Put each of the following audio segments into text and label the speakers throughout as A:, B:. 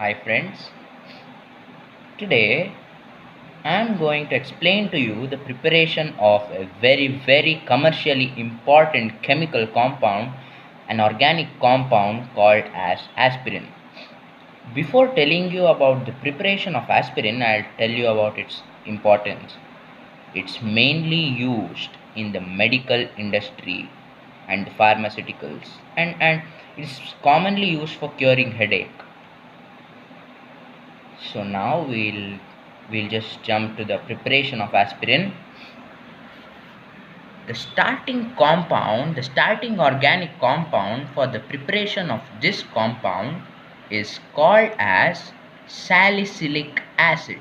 A: Hi friends, today I am going to explain to you the preparation of a very commercially important chemical compound, an organic compound called as aspirin. Before telling you about the preparation of aspirin, I'll tell you about its importance. It's mainly used in the medical industry and pharmaceuticals and it's commonly used for curing headache. So now we'll just jump to the preparation of aspirin. The starting organic compound for the preparation of this compound is called as salicylic acid.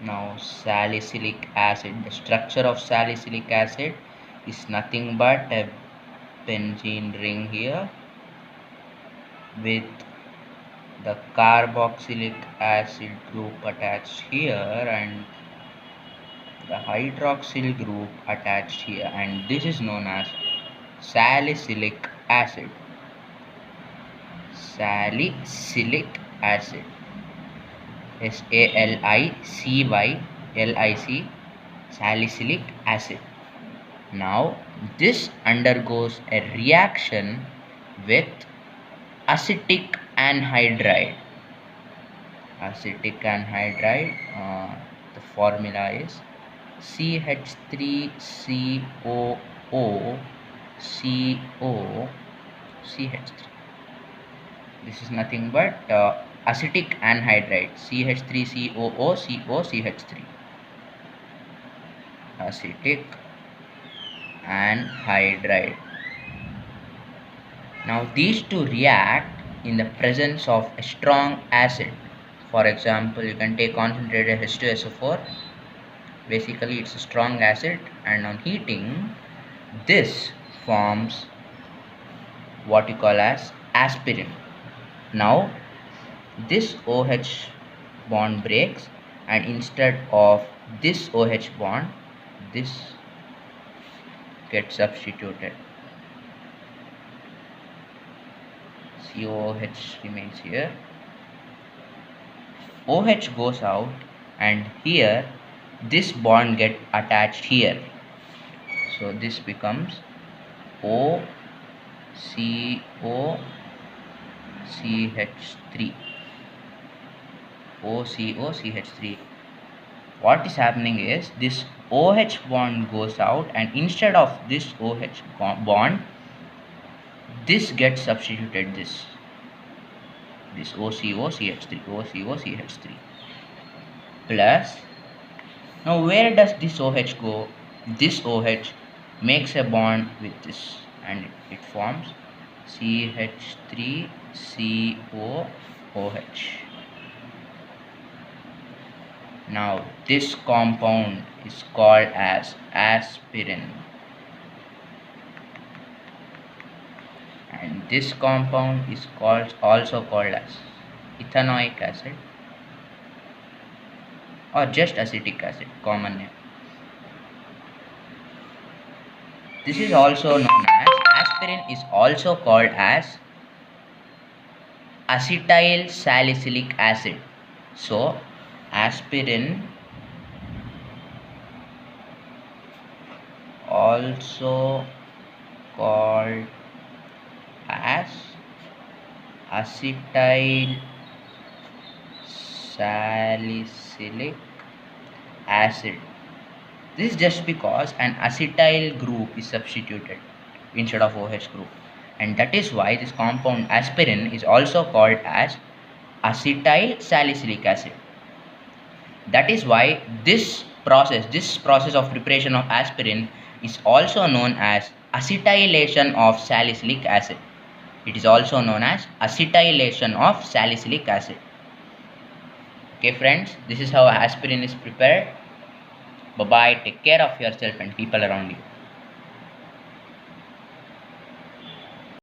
A: Now salicylic acid, the structure of salicylic acid is nothing but a benzene ring here with the carboxylic acid group attached here and the hydroxyl group attached here, and this is known as salicylic acid. Salicylic acid, SALICYLIC, salicylic acid. Now this undergoes a reaction with acetic anhydride. The formula is CH3COO COCH3. This is nothing but acetic anhydride, CH3COOCOCH3. Acetic anhydride. Now these two react in the presence of a strong acid. For example, you can take concentrated H2SO4. Basically it's a strong acid, and on heating this forms what you call as aspirin. Now this OH bond breaks, and instead of this OH bond, this gets substituted. COOH remains here, OH goes out, and here this bond get attached here, so this becomes OCOCH3. OCOCH3. What is happening is this OH bond goes out, and instead of this OH bond, this gets substituted, this OCOCH3 plus. Now where does this OH go? This OH makes a bond with this, and it forms CH3COOH. Now this compound is called as aspirin, and this compound is also called as ethanoic acid or just acetic acid, common name. This is also known as aspirin is also called as acetyl salicylic acid. So aspirin also called as acetyl salicylic acid. This is just because an acetyl group is substituted instead of OH group, and that is why this compound aspirin is also called as acetyl salicylic acid. That is why this process of preparation of aspirin is also known as acetylation of salicylic acid. It is also known as acetylation of salicylic acid. Okay friends, this is how aspirin is prepared. Bye bye, take care of yourself and people around you.